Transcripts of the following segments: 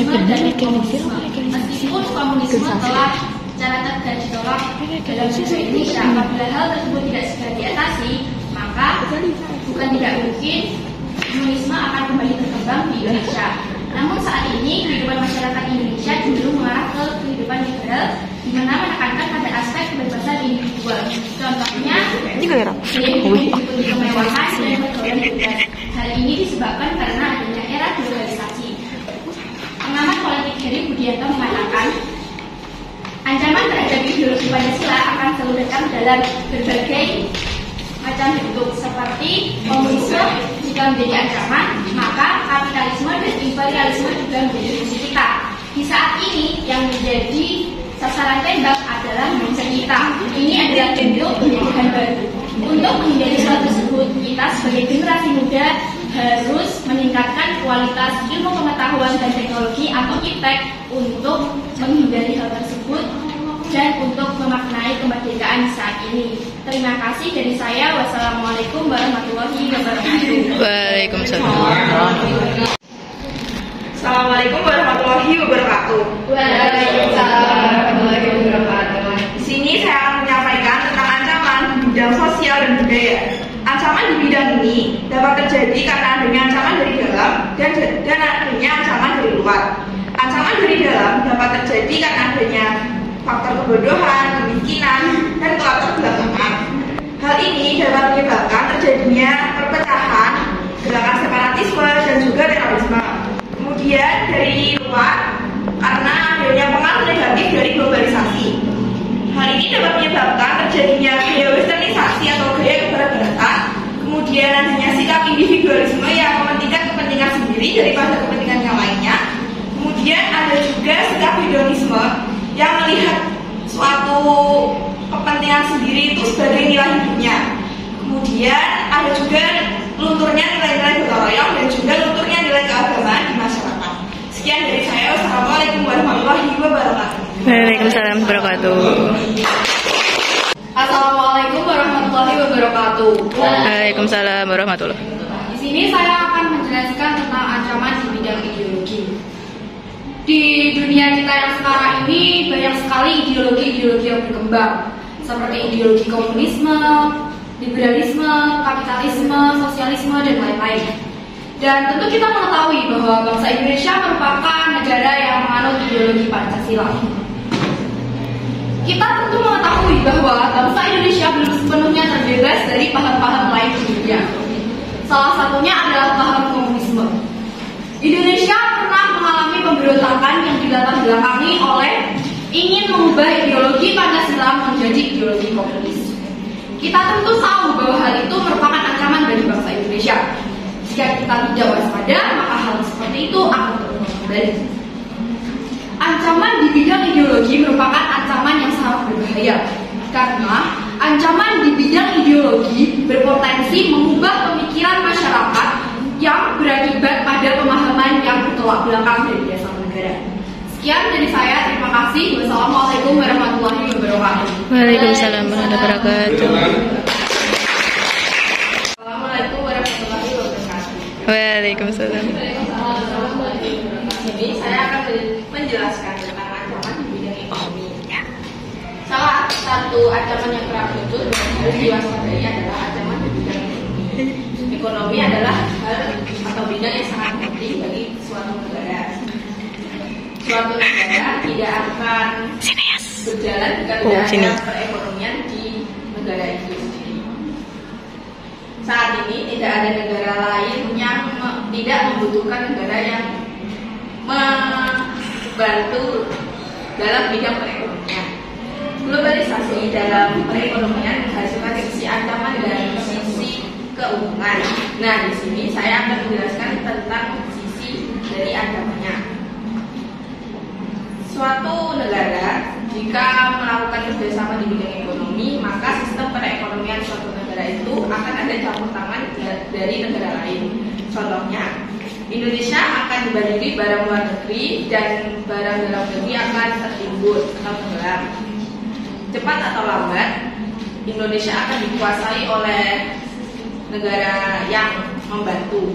kapitalisme dan komunisme. Meskipun komunisme telah secara tegas ditolak dalam negara Indonesia, apabila hal tersebut tidak segera diatasi, maka bukan tidak mungkin komunisme akan kembali berkembang di Indonesia. Namun saat ini kehidupan masyarakat Indonesia cenderung mengarah ke kehidupan liberal, di mana menekankan pada aspek kebebasan individual. Contohnya, gaya hidup kemewahan dan pergaulan bebas. Hal ini disebabkan karena adanya era globalisasi. Pengamat politik Heri Budianto mengatakan, ancaman terhadap ideologi Pancasila akan selalu datang dalam berbagai macam bentuk, seperti komunisme jika menjadi ancaman, maka kapitalisme dan imperialisme juga menjadi musuh kita. Di saat ini yang menjadi sasaran tembak adalah bangsa kita. Ini adalah bentuk pendidikan baru. Untuk menghindari hal tersebut, kita sebagai generasi muda harus meningkatkan kualitas ilmu pengetahuan dan teknologi atau iptek untuk menghindari hal tersebut dan untuk memaknai kemerdekaan saat ini. Terima kasih dari saya. Wassalamualaikum warahmatullahi wabarakatuh. Waalaikumsalam. Assalamualaikum warahmatullahi wabarakatuh. Waalaikumsalam warahmatullahi wabarakatuh. Di sini saya akan menyampaikan tentang ancaman di bidang sosial dan budaya. Ancaman di bidang ini dapat terjadi karena adanya ancaman dari dalam dan adanya ancaman dari luar. Ancaman dari dalam dapat terjadi karena adanya faktor kebodohan, kemiskinan, dan kelatar belakangan. Hal ini dapat menyebabkan terjadinya perpecahan, gerakan separatisme, dan juga terorisme. Kemudian dari luar, karena adanya pengaruh negatif dari globalisasi. Hal ini dapat menyebabkan terjadinya gaya westernisasi atau gaya keberadaan. Kemudian adanya sikap individualisme yang mementingkan kepentingan sendiri daripada kepentingan yang lainnya. Kemudian ada juga sikap hedonisme yang melihat suatu kepentingan sendiri itu sebagai nilai hidupnya. Kemudian ada juga lunturnya nilai-nilai gotong royong dan juga lunturnya nilai keagamaan di masyarakat. Sekian dari saya. Wassalamualaikum warahmatullahi wabarakatuh. Waalaikumsalam wabarakatuh. Assalamualaikum warahmatullahi wabarakatuh. Waalaikumsalam warahmatullahi. Di sini saya akan menjelaskan tentang ancaman di bidang ideologi. Di dunia kita yang sekarang ini banyak sekali ideologi-ideologi yang berkembang, seperti ideologi komunisme, liberalisme, kapitalisme, sosialisme, dan lain-lain. Dan tentu kita mengetahui bahwa bangsa Indonesia merupakan negara yang menganut ideologi Pancasila. Kita tentu mengetahui bahwa bangsa Indonesia belum sepenuhnya terbebas dari paham-paham lain di dunia. Salah satunya adalah paham komunisme. Indonesia pernah mengalami pemberontakan yang dilatar belakangi oleh ingin mengubah ideologi Pancasila menjadi ideologi komunis. Kita tentu tahu bahwa hal itu merupakan ancaman bagi bangsa Indonesia. Jika kita tidak waspada, maka hal seperti itu akan terulang kembali. Ancaman di bidang ideologi merupakan ancaman yang sangat berbahaya, karena ancaman di bidang ideologi berpotensi mengubah pemikiran masyarakat yang berakibat pada pemahaman yang bertolak belakang dari dasar negara. Sekian dari saya, terima kasih. Wassalamualaikum warahmatullahi wabarakatuh. Waalaikumsalam warahmatullahi wabarakatuh. Assalamualaikum warahmatullahi wabarakatuh. Waalaikumsalam. Ini saya akan menjelaskan tentang ancaman di bidang ekonomi. Salah satu ancaman yang kerap muncul dan harus diwaspadai adalah ancaman di bidang ekonomi. Ekonomi adalah hal atau bidang yang sangat penting bagi suatu negara. Suatu negara tidak akan berjalan jika tidak ada perekonomian di negara itu sendiri. Saat ini tidak ada negara lain yang tidak membutuhkan negara yang membantu dalam bidang perekonomian. Globalisasi dalam perekonomian menghasilkan sisi ancaman dan sisi keuntungan. Nah, di sini saya akan menjelaskan tentang sisi dari ancamannya. Suatu negara jika melakukan kerjasama di bidang ekonomi, maka sistem perekonomian suatu negara itu akan ada campur tangan dari negara lain. Contohnya, Indonesia akan dibandingkan barang luar negeri dan barang dalam negeri akan tertimbun atau tenggelam. Cepat atau lambat, Indonesia akan dikuasai oleh negara yang membantu.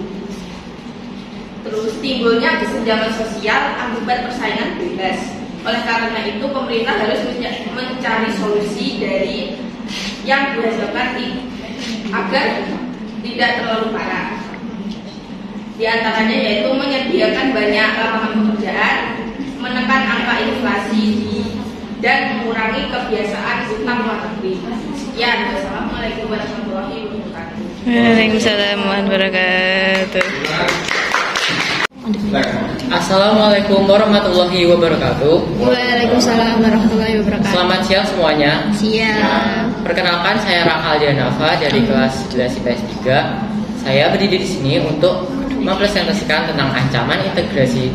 Terus timbulnya kesenjangan sosial akibat persaingan bebas. Oleh karena itu pemerintah harus mencari solusi dari yang dihasilkan agar tidak terlalu parah. Di antaranya yaitu menyediakan banyak lapangan pekerjaan, menekan angka inflasi dan mengurangi kebiasaan utang luar negeri. Sekian, wassalamualaikum warahmatullahi wabarakatuh. Waalaikumsalam warahmatullahi wabarakatuh. Assalamualaikum warahmatullahi wabarakatuh. Waalaikumsalam warahmatullahi wabarakatuh. Selamat siang semuanya. Siang. Perkenalkan, saya Rakal Dianava dari kelas 11 IPS 3. Saya berdiri di sini untuk mempresentasikan tentang ancaman integrasi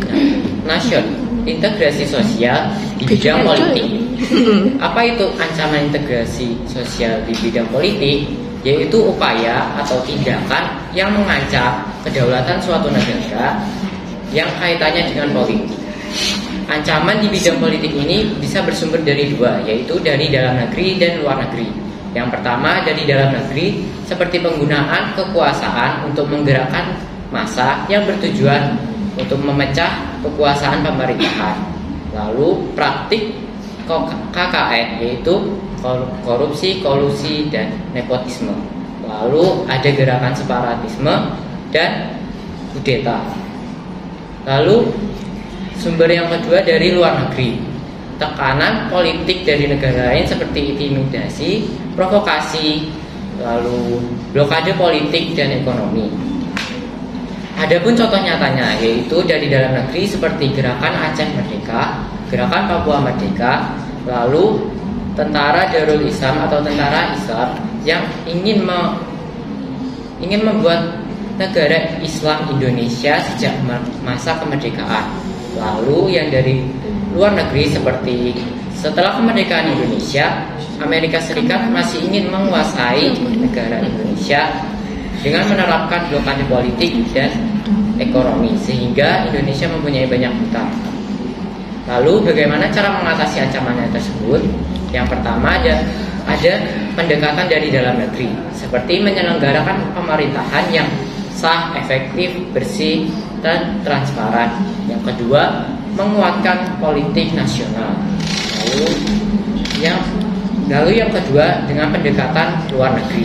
sosial di bidang politik. Apa itu ancaman integrasi sosial di bidang politik? Yaitu upaya atau tindakan yang mengancam kedaulatan suatu negara yang kaitannya dengan politik. Ancaman di bidang politik ini bisa bersumber dari dua, yaitu dari dalam negeri dan luar negeri. Yang pertama dari dalam negeri, seperti penggunaan kekuasaan untuk menggerakkan massa yang bertujuan untuk memecah kekuasaan pemerintahan. Lalu praktik KKN, yaitu korupsi, kolusi, dan nepotisme. Lalu ada gerakan separatisme dan kudeta. Lalu sumber yang kedua dari luar negeri, tekanan politik dari negara lain seperti intimidasi, provokasi, lalu blokade politik dan ekonomi. Adapun contoh nyatanya yaitu dari dalam negeri seperti gerakan Aceh Merdeka, gerakan Papua Merdeka, lalu tentara Darul Islam atau tentara Islam yang ingin membuat negara Islam Indonesia sejak masa kemerdekaan. Lalu yang dari luar negeri seperti setelah kemerdekaan Indonesia, Amerika Serikat masih ingin menguasai negara Indonesia dengan menerapkan blokade politik dan ekonomi sehingga Indonesia mempunyai banyak hutang. Lalu bagaimana cara mengatasi ancamannya tersebut? Yang pertama ada pendekatan dari dalam negeri, seperti menyelenggarakan pemerintahan yang sah, efektif, bersih, dan transparan. Yang kedua, menguatkan politik nasional. Lalu yang kedua dengan pendekatan luar negeri,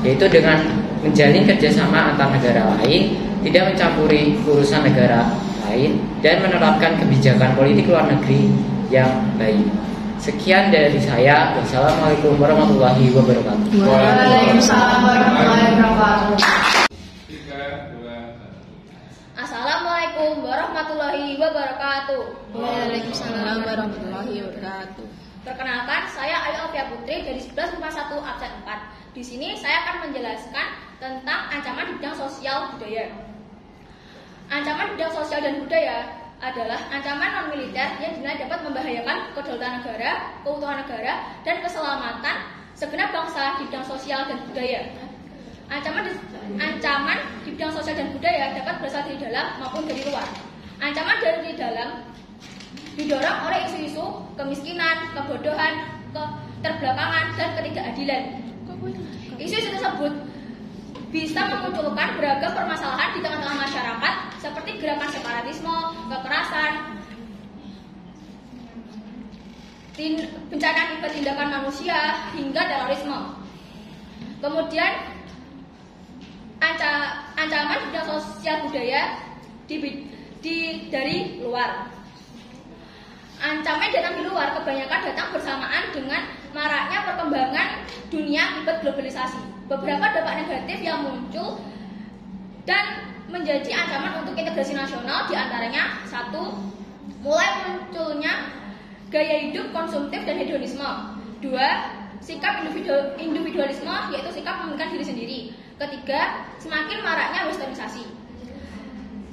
yaitu dengan menjalin kerjasama antar negara lain, tidak mencampuri urusan negara lain, dan menerapkan kebijakan politik luar negeri yang baik. Sekian dari saya. Wassalamualaikum warahmatullahi wabarakatuh. Waalaikumsalam warahmatullahi wabarakatuh. Assalamualaikum warahmatullahi wabarakatuh. Waalaikumsalam warahmatullahi wabarakatuh. Perkenalkan, saya Ayu Alfia Putri dari 1151 absen 4. Di sini saya akan menjelaskan tentang ancaman di bidang sosial budaya. Ancaman di bidang sosial dan budaya adalah ancaman non-militer yang dinilai dapat membahayakan kedaulatan negara, keutuhan negara, dan keselamatan segenap bangsa di bidang sosial dan budaya. Ancaman di bidang sosial dan budaya dapat berasal dari dalam maupun dari luar. Ancaman dari dalam didorong oleh isu-isu kemiskinan, kebodohan, keterbelakangan, dan ketidakadilan. Isu-isu tersebut bisa memunculkan beragam permasalahan di tengah-tengah masyarakat seperti gerakan separatisme, kekerasan, bencana akibat tindakan manusia, hingga terorisme. Kemudian ancaman di bidang sosial budaya dari luar. Ancaman datang di luar kebanyakan datang bersamaan dengan maraknya perkembangan dunia akibat globalisasi. Beberapa dampak negatif yang muncul dan menjadi ancaman untuk integrasi nasional diantaranya: 1. Mulai munculnya gaya hidup konsumtif dan hedonisme. 2. Sikap individualisme, yaitu sikap mementingkan diri sendiri. 3. Semakin maraknya westernisasi.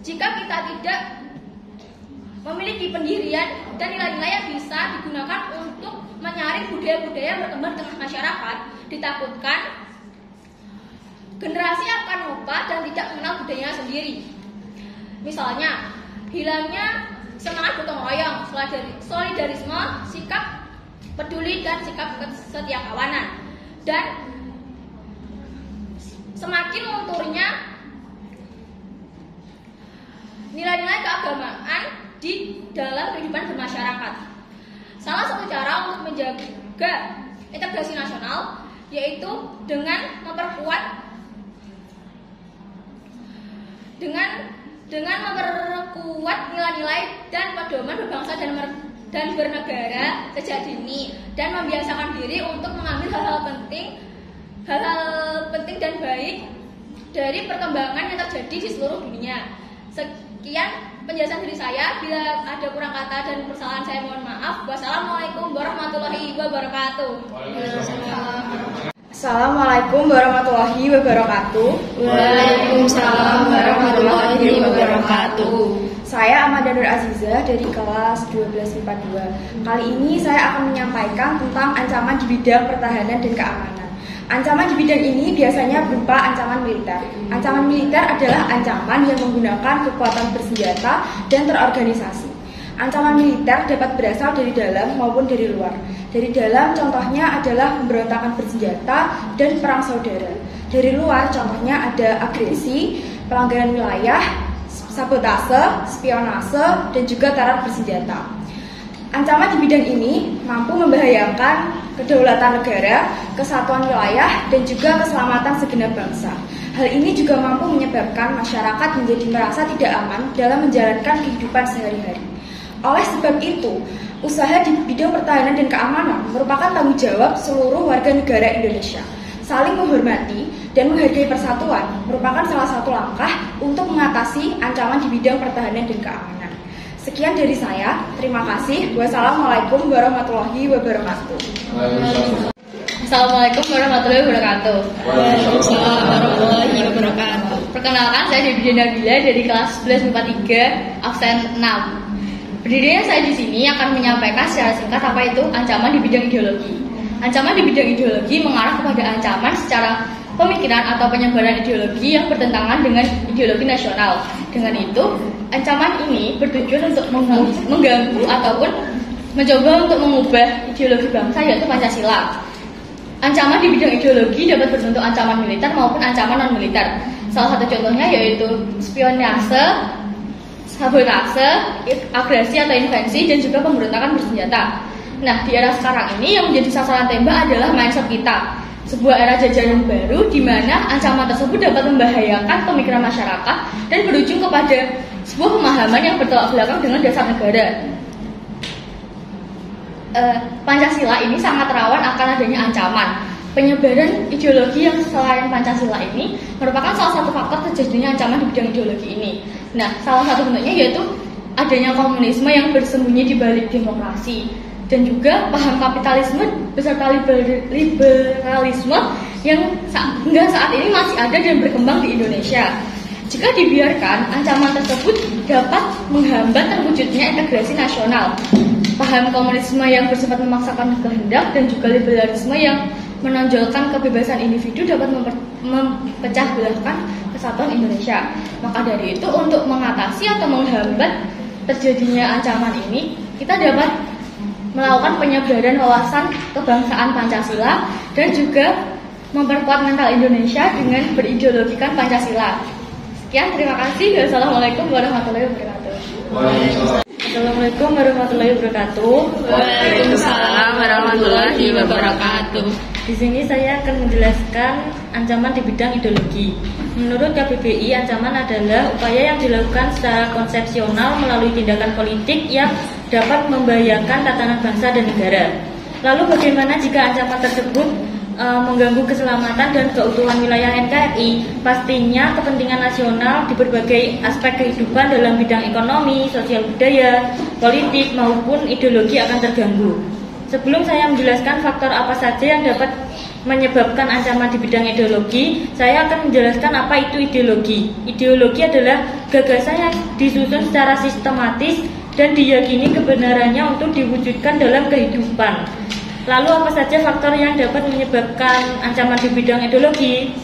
Jika kita tidak memiliki pendirian dan nilai-nilai yang bisa digunakan untuk menyaring budaya-budaya yang berkembang di tengah masyarakat, ditakutkan generasi akan lupa dan tidak mengenal budayanya sendiri. Misalnya, hilangnya semangat gotong royong, solidarisme, sikap peduli, dan sikap kesetiakawanan, dan semakin lunturnya nilai-nilai keagamaan di dalam kehidupan bermasyarakat. Salah satu cara untuk menjaga integrasi nasional yaitu dengan memperkuat nilai-nilai dan pedoman berbangsa dan bernegara sejak dini, dan membiasakan diri untuk mengambil hal-hal penting dan baik dari perkembangan yang terjadi di seluruh dunia. Sekian penjelasan dari saya. Bila ada kurang kata dan kesalahan saya mohon maaf. Wassalamualaikum warahmatullahi wabarakatuh. Assalamualaikum warahmatullahi wabarakatuh. Waalaikumsalam warahmatullahi wabarakatuh. Saya Amanda Nur Aziza dari kelas 12 IPA 2. Kali ini saya akan menyampaikan tentang ancaman di bidang pertahanan dan keamanan. Ancaman di bidang ini biasanya berupa ancaman militer. Ancaman militer adalah ancaman yang menggunakan kekuatan bersenjata dan terorganisasi. Ancaman militer dapat berasal dari dalam maupun dari luar. Dari dalam contohnya adalah pemberontakan bersenjata dan perang saudara. Dari luar contohnya ada agresi, pelanggaran wilayah, sabotase, spionase, dan juga teror bersenjata. Ancaman di bidang ini mampu membahayakan kedaulatan negara, kesatuan wilayah, dan juga keselamatan segenap bangsa. Hal ini juga mampu menyebabkan masyarakat menjadi merasa tidak aman dalam menjalankan kehidupan sehari-hari. Oleh sebab itu, usaha di bidang pertahanan dan keamanan merupakan tanggung jawab seluruh warga negara Indonesia. Saling menghormati dan menghargai persatuan merupakan salah satu langkah untuk mengatasi ancaman di bidang pertahanan dan keamanan. Sekian dari saya, terima kasih. Wassalamualaikum warahmatullahi wabarakatuh. Assalamualaikum warahmatullahi wabarakatuh. Waalaikumsalam warahmatullahi wabarakatuh. Perkenalkan, saya Debbie Nabila dari kelas 11 IPA 3 absen 6. Berdirinya saya di sini akan menyampaikan secara singkat apa itu ancaman di bidang ideologi. Ancaman di bidang ideologi mengarah kepada ancaman secara pemikiran atau penyebaran ideologi yang bertentangan dengan ideologi nasional. Dengan itu, ancaman ini bertujuan untuk mengganggu ataupun mencoba untuk mengubah ideologi bangsa, yaitu Pancasila. Ancaman di bidang ideologi dapat berbentuk ancaman militer maupun ancaman non-militer. Salah satu contohnya yaitu spionase, sabotase, agresi atau invasi, dan juga pemberontakan bersenjata. Nah, di era sekarang ini yang menjadi sasaran tembak adalah mindset kita. Sebuah era jajanan baru di mana ancaman tersebut dapat membahayakan pemikiran masyarakat dan berujung kepada sebuah pemahaman yang bertolak belakang dengan dasar negara. Pancasila ini sangat rawan akan adanya ancaman. Penyebaran ideologi yang selain Pancasila ini merupakan salah satu faktor terjadinya ancaman di bidang ideologi ini. Nah, salah satu bentuknya yaitu adanya komunisme yang bersembunyi di balik demokrasi, dan juga paham kapitalisme beserta liberalisme yang hingga saat ini masih ada dan berkembang di Indonesia. Jika dibiarkan, ancaman tersebut dapat menghambat terwujudnya integrasi nasional. Paham komunisme yang bersifat memaksakan kehendak dan juga liberalisme yang menonjolkan kebebasan individu dapat memecah belahkan kesatuan Indonesia. Maka dari itu, untuk mengatasi atau menghambat terjadinya ancaman ini, kita dapat melakukan penyebaran wawasan kebangsaan Pancasila dan juga memperkuat mental Indonesia dengan berideologikan Pancasila. Sekian, terima kasih. Wassalamualaikum warahmatullahi wabarakatuh. Assalamualaikum warahmatullahi wabarakatuh. Waalaikumsalam warahmatullahi wabarakatuh. Di sini saya akan menjelaskan ancaman di bidang ideologi. Menurut KBBI, ancaman adalah upaya yang dilakukan secara konsepsional melalui tindakan politik yang dapat membahayakan tatanan bangsa dan negara. Lalu bagaimana jika ancaman tersebut mengganggu keselamatan dan keutuhan wilayah NKRI? Pastinya kepentingan nasional di berbagai aspek kehidupan dalam bidang ekonomi, sosial budaya, politik maupun ideologi akan terganggu. Sebelum saya menjelaskan faktor apa saja yang dapat menyebabkan ancaman di bidang ideologi, saya akan menjelaskan apa itu ideologi. Ideologi adalah gagasan yang disusun secara sistematis dan diyakini kebenarannya untuk diwujudkan dalam kehidupan. Lalu apa saja faktor yang dapat menyebabkan ancaman di bidang ideologi?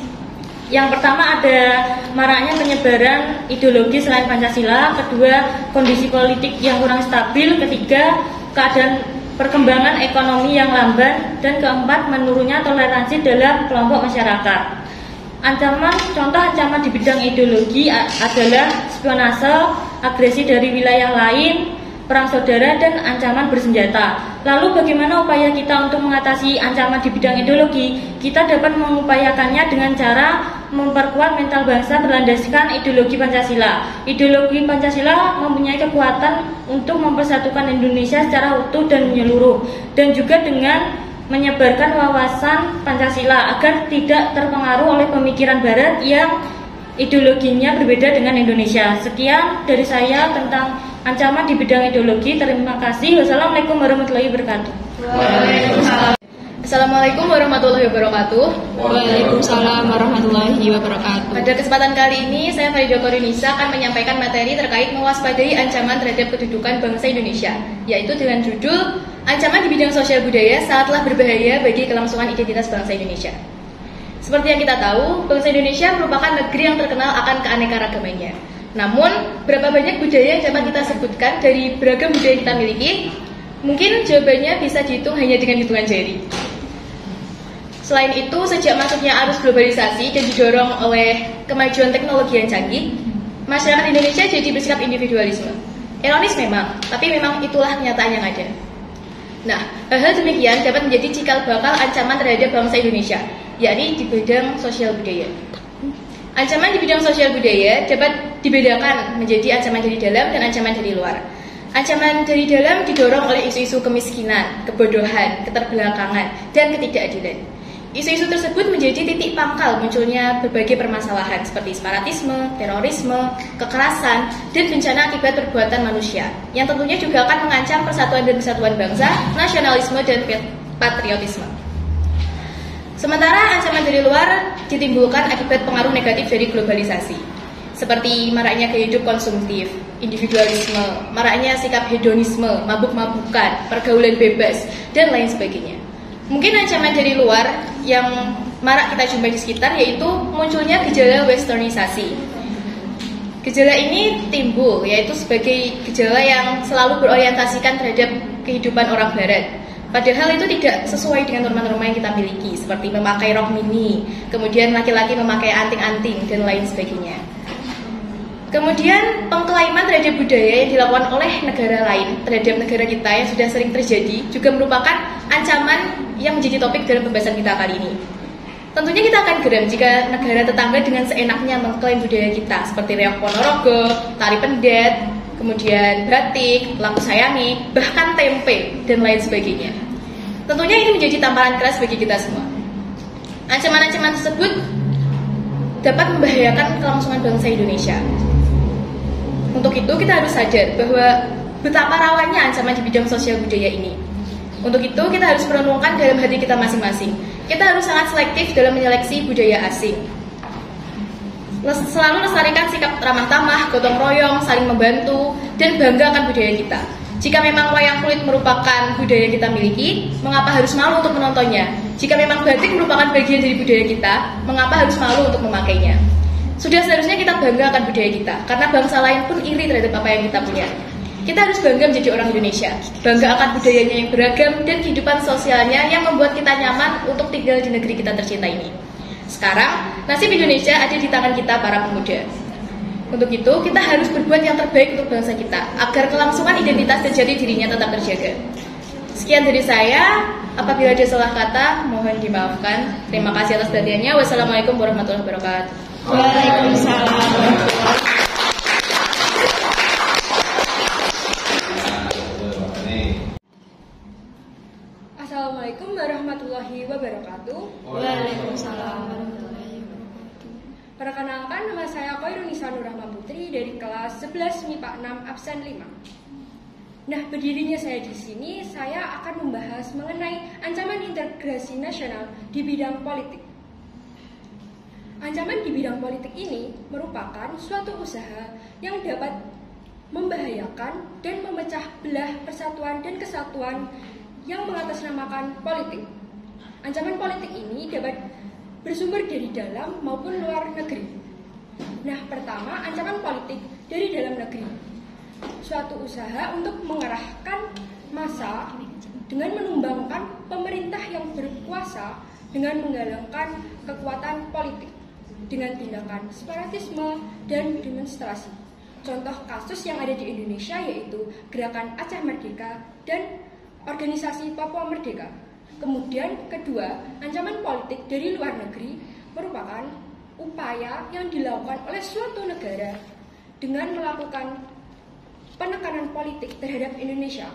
Yang pertama ada maraknya penyebaran ideologi selain Pancasila, kedua kondisi politik yang kurang stabil, ketiga keadaan perkembangan ekonomi yang lamban, dan keempat menurunnya toleransi dalam kelompok masyarakat. Contoh ancaman di bidang ideologi adalah spionase, agresi dari wilayah lain, perang saudara, dan ancaman bersenjata. Lalu bagaimana upaya kita untuk mengatasi ancaman di bidang ideologi? Kita dapat mengupayakannya dengan cara memperkuat mental bangsa berlandaskan ideologi Pancasila. Ideologi Pancasila mempunyai kekuatan untuk mempersatukan Indonesia secara utuh dan menyeluruh, dan juga dengan menyebarkan wawasan Pancasila agar tidak terpengaruh oleh pemikiran Barat yang ideologinya berbeda dengan Indonesia. Sekian dari saya tentang ancaman di bidang ideologi. Terima kasih. Wassalamualaikum warahmatullahi wabarakatuh. Assalamualaikum warahmatullahi wabarakatuh. Waalaikumsalam warahmatullahi wabarakatuh. Pada kesempatan kali ini, saya Farida Korinisa akan menyampaikan materi terkait mewaspadai ancaman terhadap kedudukan bangsa Indonesia, yaitu dengan judul Ancaman di Bidang Sosial Budaya Sangatlah Berbahaya Bagi Kelangsungan Identitas Bangsa Indonesia. Seperti yang kita tahu, bangsa Indonesia merupakan negeri yang terkenal akan keanekaragamannya. Namun, berapa banyak budaya yang dapat kita sebutkan dari beragam budaya yang kita miliki? Mungkin jawabannya bisa dihitung hanya dengan hitungan jari. Selain itu, sejak masuknya arus globalisasi dan didorong oleh kemajuan teknologi yang canggih, masyarakat Indonesia jadi bersikap individualisme. Ironis memang, tapi memang itulah kenyataan yang ada. Nah, hal demikian dapat menjadi cikal bakal ancaman terhadap bangsa Indonesia, yakni di bidang sosial budaya. Ancaman di bidang sosial budaya dapat dibedakan menjadi ancaman dari dalam dan ancaman dari luar. Ancaman dari dalam didorong oleh isu-isu kemiskinan, kebodohan, keterbelakangan, dan ketidakadilan. Isu-isu tersebut menjadi titik pangkal munculnya berbagai permasalahan seperti separatisme, terorisme, kekerasan, dan bencana akibat perbuatan manusia, yang tentunya juga akan mengancam persatuan dan kesatuan bangsa, nasionalisme, dan patriotisme. Sementara ancaman dari luar ditimbulkan akibat pengaruh negatif dari globalisasi, seperti maraknya gaya hidup konsumtif, individualisme, maraknya sikap hedonisme, mabuk-mabukan, pergaulan bebas, dan lain sebagainya. Mungkin ancaman dari luar yang marak kita jumpai di sekitar yaitu munculnya gejala westernisasi. Gejala ini timbul yaitu sebagai gejala yang selalu berorientasikan terhadap kehidupan orang Barat. Padahal itu tidak sesuai dengan norma-norma yang kita miliki, seperti memakai rok mini, kemudian laki-laki memakai anting-anting, dan lain sebagainya. Kemudian pengklaiman terhadap budaya yang dilakukan oleh negara lain terhadap negara kita yang sudah sering terjadi juga merupakan ancaman yang menjadi topik dalam pembahasan kita kali ini. Tentunya kita akan geram jika negara tetangga dengan seenaknya mengklaim budaya kita seperti reok Ponorogo, tari pendet, kemudian batik, laku sayangi, bahkan tempe, dan lain sebagainya. Tentunya ini menjadi tamparan keras bagi kita semua. Ancaman-ancaman tersebut dapat membahayakan kelangsungan bangsa Indonesia. Untuk itu kita harus sadar bahwa betapa rawannya ancaman di bidang sosial budaya ini. Untuk itu kita harus merenungkan dalam hati kita masing-masing. Kita harus sangat selektif dalam menyeleksi budaya asing. Selalu lestarikan sikap ramah tamah, gotong royong, saling membantu, dan bangga akan budaya kita. Jika memang wayang kulit merupakan budaya yang kita miliki, mengapa harus malu untuk menontonnya? Jika memang batik merupakan bagian dari budaya kita, mengapa harus malu untuk memakainya? Sudah seharusnya kita bangga akan budaya kita, karena bangsa lain pun iri terhadap apa yang kita punya. Kita harus bangga menjadi orang Indonesia, bangga akan budayanya yang beragam dan kehidupan sosialnya yang membuat kita nyaman untuk tinggal di negeri kita tercinta ini. Sekarang, nasib Indonesia ada di tangan kita para pemuda. Untuk itu, kita harus berbuat yang terbaik untuk bangsa kita, agar kelangsungan identitas dan jati dirinya tetap terjaga. Sekian dari saya, apabila ada salah kata, mohon dimaafkan. Terima kasih atas perhatiannya. Wassalamualaikum warahmatullahi wabarakatuh. Waalaikumsalam. Assalamualaikum warahmatullahi wabarakatuh. Waalaikumsalam warahmatullahi wabarakatuh. Perkenalkan, nama saya Koirunisa Nurrahma Putri dari kelas 11 MIPA 6 absen 5. Nah, berdirinya saya di sini, saya akan membahas mengenai ancaman integrasi nasional di bidang politik. Ancaman di bidang politik ini merupakan suatu usaha yang dapat membahayakan dan memecah belah persatuan dan kesatuan yang mengatasnamakan politik. Ancaman politik ini dapat bersumber dari dalam maupun luar negeri. Nah, pertama, ancaman politik dari dalam negeri. Suatu usaha untuk mengerahkan massa dengan menumbangkan pemerintah yang berkuasa dengan menggalangkan kekuatan politik dengan tindakan separatisme dan demonstrasi. Contoh kasus yang ada di Indonesia yaitu Gerakan Aceh Merdeka dan Organisasi Papua Merdeka. Kemudian kedua, ancaman politik dari luar negeri merupakan upaya yang dilakukan oleh suatu negara dengan melakukan penekanan politik terhadap Indonesia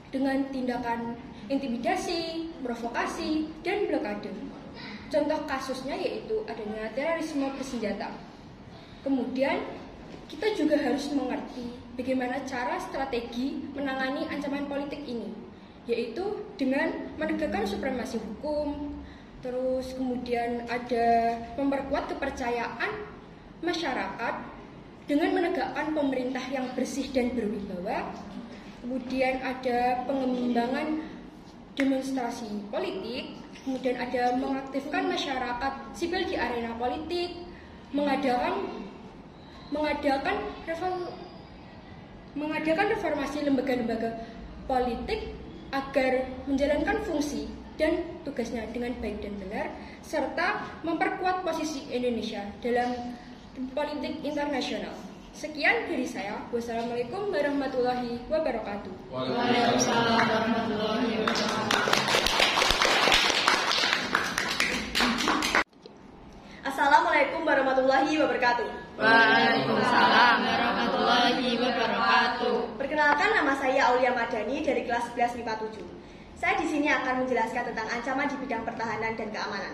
dengan tindakan intimidasi, provokasi, dan blokade. Contoh kasusnya yaitu adanya terorisme bersenjata. Kemudian kita juga harus mengerti bagaimana cara strategi menangani ancaman politik ini, yaitu dengan menegakkan supremasi hukum, terus kemudian ada memperkuat kepercayaan masyarakat dengan menegakkan pemerintah yang bersih dan berwibawa, kemudian ada pengembangan demonstrasi politik, kemudian ada mengaktifkan masyarakat sipil di arena politik, mengadakan reformasi lembaga-lembaga politik agar menjalankan fungsi dan tugasnya dengan baik dan benar, serta memperkuat posisi Indonesia dalam politik internasional. Sekian dari saya. Wassalamualaikum warahmatullahi wabarakatuh. Waalaikumsalam warahmatullahi wabarakatuh. Assalamualaikum warahmatullahi wabarakatuh. Waalaikumsalam warahmatullahi wabarakatuh. Perkenalkan, nama saya Aulia Madani dari kelas 11 MIPA 7. Saya di sini akan menjelaskan tentang ancaman di bidang pertahanan dan keamanan.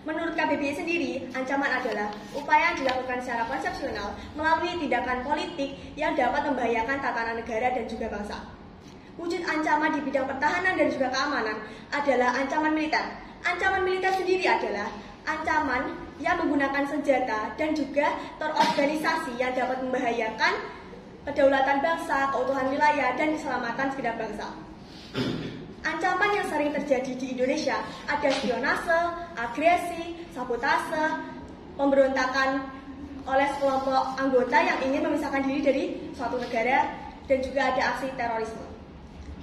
Menurut KBBI sendiri, ancaman adalah upaya yang dilakukan secara konsepsional melalui tindakan politik yang dapat membahayakan tatanan negara dan juga bangsa. Wujud ancaman di bidang pertahanan dan juga keamanan adalah ancaman militer. Ancaman militer sendiri adalah ancaman yang menggunakan senjata dan juga terorganisasi yang dapat membahayakan kedaulatan bangsa, keutuhan wilayah, dan keselamatan segenap bangsa. Ancaman yang sering terjadi di Indonesia ada spionase, agresi, sabotase, pemberontakan oleh sekelompok anggota yang ingin memisahkan diri dari suatu negara, dan juga ada aksi terorisme.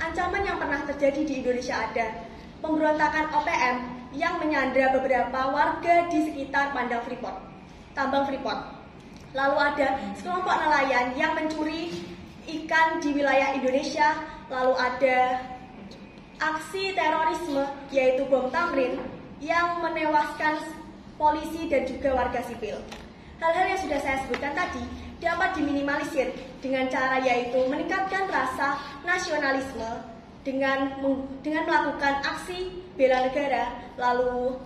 Ancaman yang pernah terjadi di Indonesia ada pemberontakan OPM yang menyandra beberapa warga di sekitar tambang Freeport. Lalu ada sekelompok nelayan yang mencuri ikan di wilayah Indonesia. Lalu ada aksi terorisme yaitu bom Tamrin yang menewaskan polisi dan juga warga sipil. Hal-hal yang sudah saya sebutkan tadi dapat diminimalisir dengan cara yaitu meningkatkan rasa nasionalisme dengan melakukan aksi bela negara, lalu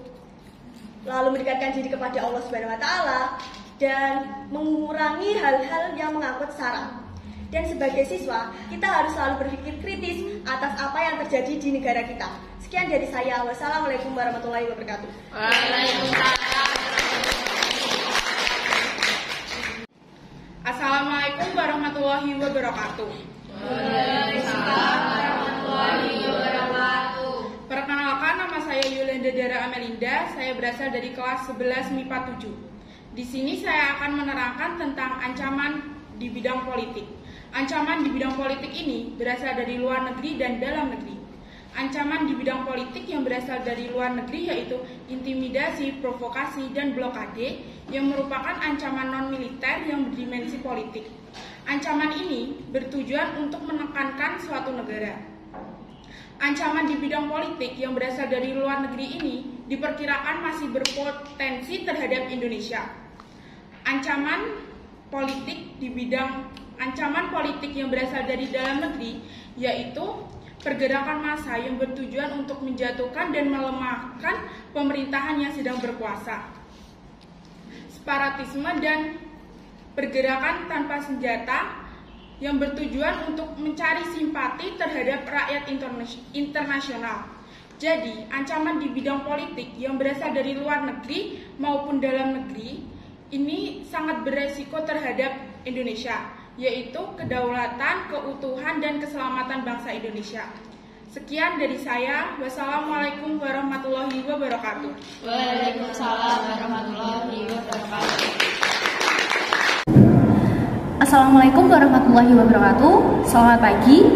mendekatkan diri kepada Allah Subhanahu wa taala dan mengurangi hal-hal yang mengangkut sara. Dan sebagai siswa, kita harus selalu berpikir kritis atas apa yang terjadi di negara kita. Sekian dari saya. Wassalamualaikum warahmatullahi wabarakatuh. Waalaikumsalam. Assalamualaikum warahmatullahi wabarakatuh. Waalaikumsalam warahmatullahi wabarakatuh. Perkenalkan, nama saya Yolanda Dara Amelinda. Saya berasal dari kelas 11 MIPA 7. Di sini saya akan menerangkan tentang ancaman di bidang politik. Ancaman di bidang politik ini berasal dari luar negeri dan dalam negeri. Ancaman di bidang politik yang berasal dari luar negeri yaitu intimidasi, provokasi, dan blokade yang merupakan ancaman non-militer yang berdimensi politik. Ancaman ini bertujuan untuk menekankan suatu negara. Ancaman di bidang politik yang berasal dari luar negeri ini diperkirakan masih berpotensi terhadap Indonesia. Ancaman politik yang berasal dari dalam negeri yaitu pergerakan massa yang bertujuan untuk menjatuhkan dan melemahkan pemerintahan yang sedang berkuasa. Separatisme dan pergerakan tanpa senjata yang bertujuan untuk mencari simpati terhadap rakyat internasional. Jadi, ancaman di bidang politik yang berasal dari luar negeri maupun dalam negeri ini sangat beresiko terhadap Indonesia, yaitu kedaulatan, keutuhan, dan keselamatan bangsa Indonesia. Sekian dari saya. Wassalamualaikum warahmatullahi wabarakatuh. Waalaikumsalam warahmatullahi wabarakatuh. Assalamualaikum warahmatullahi wabarakatuh. Selamat pagi.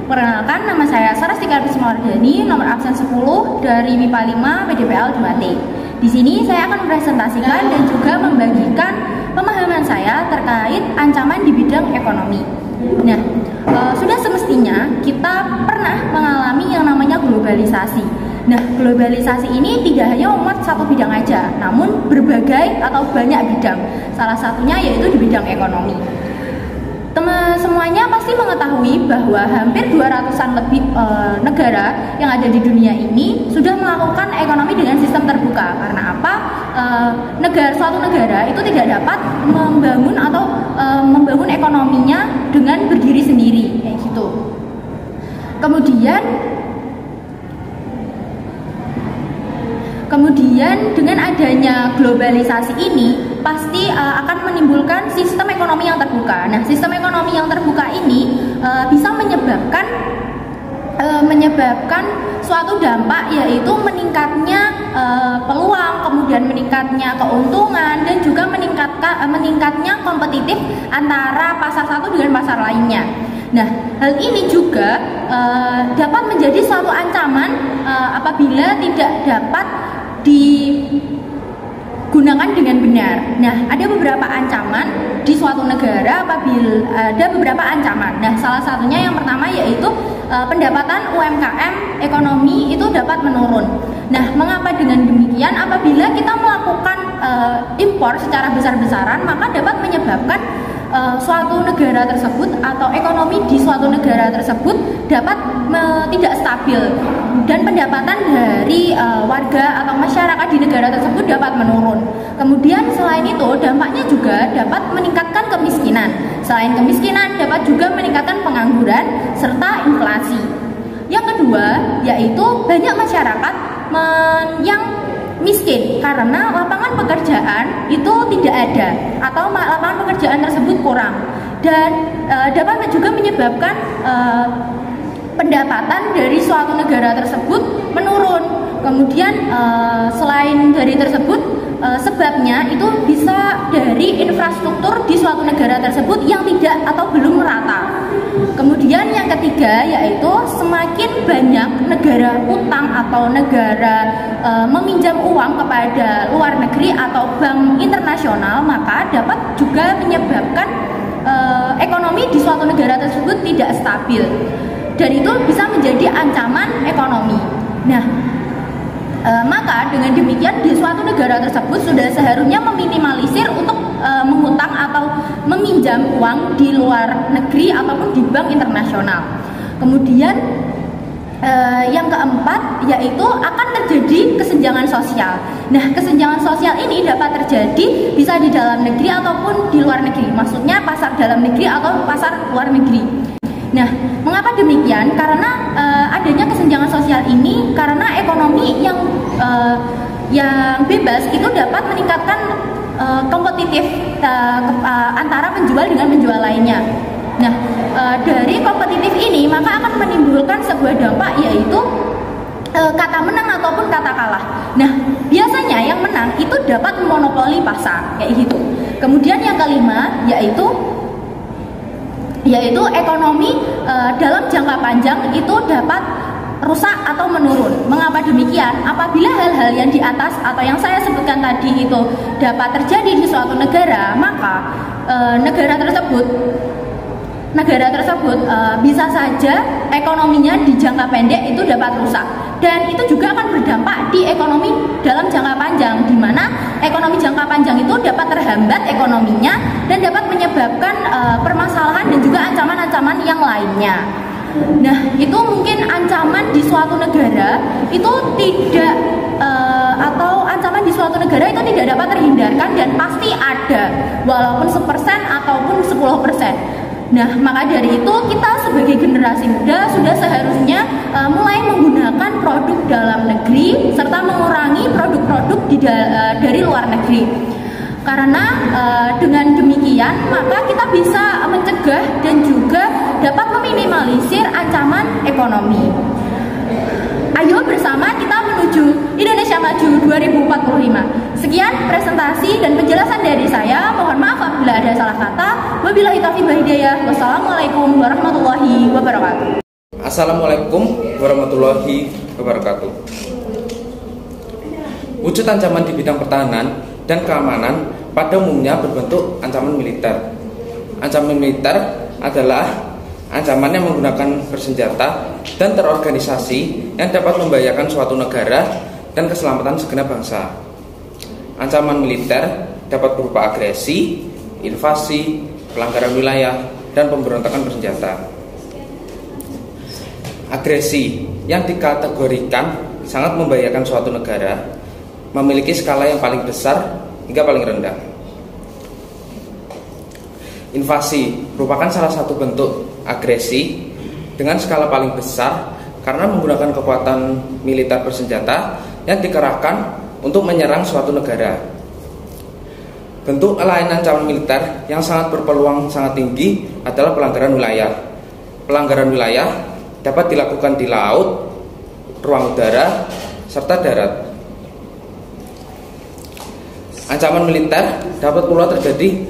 Perkenalkan, nama saya Sarastika Bismawardani, nomor absen 10 dari MIPA 5 PDPL 2T. Di sini saya akan mempresentasikan dan juga membagikan pemahaman dengan saya terkait ancaman di bidang ekonomi. Nah, sudah semestinya kita pernah mengalami yang namanya globalisasi. Nah, globalisasi ini tidak hanya memuat satu bidang aja, namun berbagai atau banyak bidang. Salah satunya yaitu di bidang ekonomi. Semuanya pasti mengetahui bahwa hampir 200-an lebih negara yang ada di dunia ini sudah melakukan ekonomi dengan sistem terbuka. Karena apa? Suatu negara itu tidak dapat membangun atau membangun ekonominya dengan berdiri sendiri, kayak gitu. Kemudian dengan adanya globalisasi ini pasti akan menimbulkan sistem ekonomi yang terbuka. Nah, sistem ekonomi yang terbuka ini bisa menyebabkan suatu dampak, yaitu meningkatnya peluang, kemudian meningkatnya keuntungan, dan juga meningkatnya kompetitif antara pasar satu dengan pasar lainnya. Nah, hal ini juga dapat menjadi suatu ancaman apabila tidak dapat digunakan dengan benar. Nah, ada beberapa ancaman di suatu negara apabila ada beberapa ancaman. Nah, salah satunya yang pertama yaitu pendapatan UMKM ekonomi itu dapat menurun. Nah, mengapa dengan demikian? Apabila kita melakukan impor secara besar-besaran, maka dapat menyebabkan suatu negara tersebut atau ekonomi di suatu negara tersebut dapat tidak stabil, dan pendapatan dari warga atau masyarakat di negara tersebut dapat menurun. Kemudian selain itu dampaknya juga dapat meningkatkan kemiskinan. Selain kemiskinan dapat juga meningkatkan pengangguran serta inflasi. Yang kedua yaitu banyak masyarakat yang miskin karena lapangan pekerjaan itu tidak ada atau lapangan pekerjaan tersebut kurang, dan dapat juga menyebabkan pendapatan dari suatu negara tersebut menurun. Kemudian selain dari tersebut, sebabnya itu bisa dari infrastruktur di suatu negara tersebut yang tidak atau belum merata. Kemudian yang ketiga yaitu semakin banyak negara utang atau negara meminjam uang kepada luar negeri atau bank internasional, maka dapat juga menyebabkan ekonomi di suatu negara tersebut tidak stabil, dan itu bisa menjadi ancaman ekonomi. Nah, maka dengan demikian di suatu negara tersebut sudah seharusnya meminimalisir untuk mengutang atau meminjam uang di luar negeri ataupun di bank internasional. Kemudian yang keempat yaitu akan terjadi kesenjangan sosial. Nah, kesenjangan sosial ini dapat terjadi bisa di dalam negeri ataupun di luar negeri. Maksudnya pasar dalam negeri atau pasar luar negeri. Nah, mengapa demikian? Karena adanya kesenjangan sosial ini karena ekonomi yang bebas itu dapat meningkatkan kompetitif antara penjual dengan penjual lainnya. Nah, dari kompetitif ini maka akan menimbulkan sebuah dampak yaitu kata menang ataupun kata kalah. Nah, biasanya yang menang itu dapat memonopoli pasar kayak gitu. Kemudian yang kelima yaitu ekonomi dalam jangka panjang itu dapat rusak atau menurun. Mengapa demikian? Apabila hal-hal yang di atas atau yang saya sebutkan tadi itu dapat terjadi di suatu negara, maka negara tersebut bisa saja ekonominya di jangka pendek itu dapat rusak, dan itu juga akan berdampak di ekonomi dalam jangka panjang, di mana ekonomi jangka panjang itu dapat terhambat ekonominya dan dapat menyebabkan permasalahan dan juga ancaman-ancaman yang lainnya. Nah, itu mungkin ancaman di suatu negara itu tidak atau ancaman di suatu negara itu tidak dapat terhindarkan dan pasti ada, walaupun 1% ataupun 10%. Nah, maka dari itu kita sebagai generasi muda sudah seharusnya mulai menggunakan produk dalam negeri serta mengurangi produk-produk dari luar negeri. Karena dengan demikian maka kita bisa mencegah dan juga dapat meminimalisir ancaman ekonomi. Ayo bersama kita menuju Indonesia Maju 2045. Sekian presentasi dan penjelasan dari saya. Mohon maaf apabila ada salah kata. Wabillahi taufiq wal hidayah. Wassalamualaikum warahmatullahi wabarakatuh. Assalamualaikum warahmatullahi wabarakatuh. Wujud ancaman di bidang pertahanan dan keamanan pada umumnya berbentuk ancaman militer. Ancaman militer adalah ancaman yang menggunakan bersenjata dan terorganisasi yang dapat membahayakan suatu negara dan keselamatan segenap bangsa. Ancaman militer dapat berupa agresi, invasi, pelanggaran wilayah, dan pemberontakan bersenjata. Agresi yang dikategorikan sangat membahayakan suatu negara memiliki skala yang paling besar hingga paling rendah. Invasi merupakan salah satu bentuk agresi dengan skala paling besar karena menggunakan kekuatan militer bersenjata yang dikerahkan untuk menyerang suatu negara. Bentuk lain ancaman militer yang sangat berpeluang sangat tinggi adalah pelanggaran wilayah. Pelanggaran wilayah dapat dilakukan di laut, ruang udara, serta darat. Ancaman militer dapat pula terjadi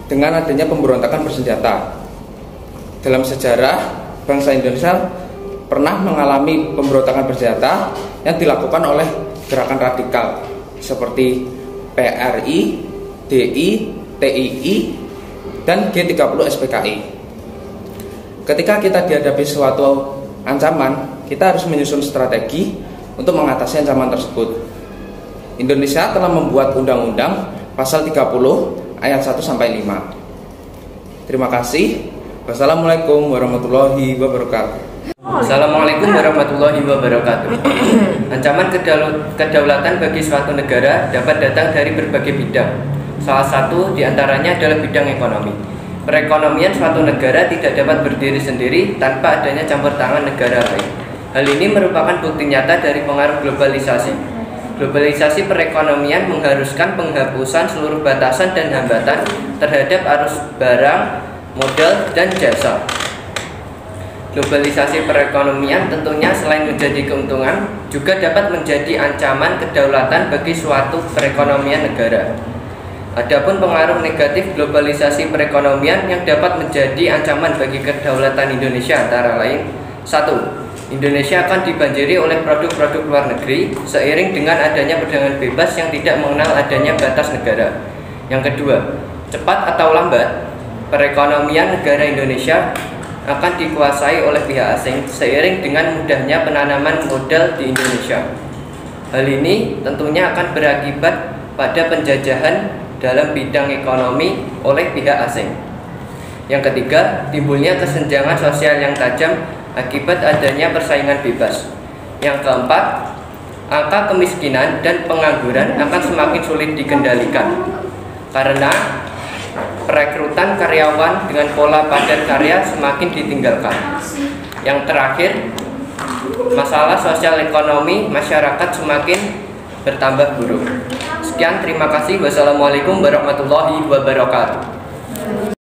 dengan adanya pemberontakan bersenjata. Dalam sejarah, bangsa Indonesia pernah mengalami pemberontakan bersenjata yang dilakukan oleh gerakan radikal seperti PRI, DI, TII, dan G30 SPKI. Ketika kita dihadapi suatu ancaman, kita harus menyusun strategi untuk mengatasi ancaman tersebut. Indonesia telah membuat undang-undang pasal 30 ayat 1 sampai 5. Terima kasih. Wassalamualaikum warahmatullahi wabarakatuh. Assalamualaikum warahmatullahi wabarakatuh. Ancaman kedaulatan bagi suatu negara dapat datang dari berbagai bidang. Salah satu diantaranya adalah bidang ekonomi. Perekonomian suatu negara tidak dapat berdiri sendiri tanpa adanya campur tangan negara lain. Hal ini merupakan bukti nyata dari pengaruh globalisasi. Globalisasi perekonomian mengharuskan penghapusan seluruh batasan dan hambatan terhadap arus barang, modal, dan jasa. Globalisasi perekonomian tentunya selain menjadi keuntungan, juga dapat menjadi ancaman kedaulatan bagi suatu perekonomian negara. Adapun pengaruh negatif globalisasi perekonomian yang dapat menjadi ancaman bagi kedaulatan Indonesia antara lain: 1. Indonesia akan dibanjiri oleh produk-produk luar negeri seiring dengan adanya perdagangan bebas yang tidak mengenal adanya batas negara. Yang kedua, cepat atau lambat, perekonomian negara Indonesia akan dikuasai oleh pihak asing seiring dengan mudahnya penanaman modal di Indonesia. Hal ini tentunya akan berakibat pada penjajahan dalam bidang ekonomi oleh pihak asing. Yang ketiga, timbulnya kesenjangan sosial yang tajam akibat adanya persaingan bebas. Yang keempat, angka kemiskinan dan pengangguran akan semakin sulit dikendalikan karena perekrutan karyawan dengan pola padat karya semakin ditinggalkan. Yang terakhir, masalah sosial ekonomi masyarakat semakin bertambah buruk. Sekian, terima kasih. Wassalamualaikum warahmatullahi wabarakatuh.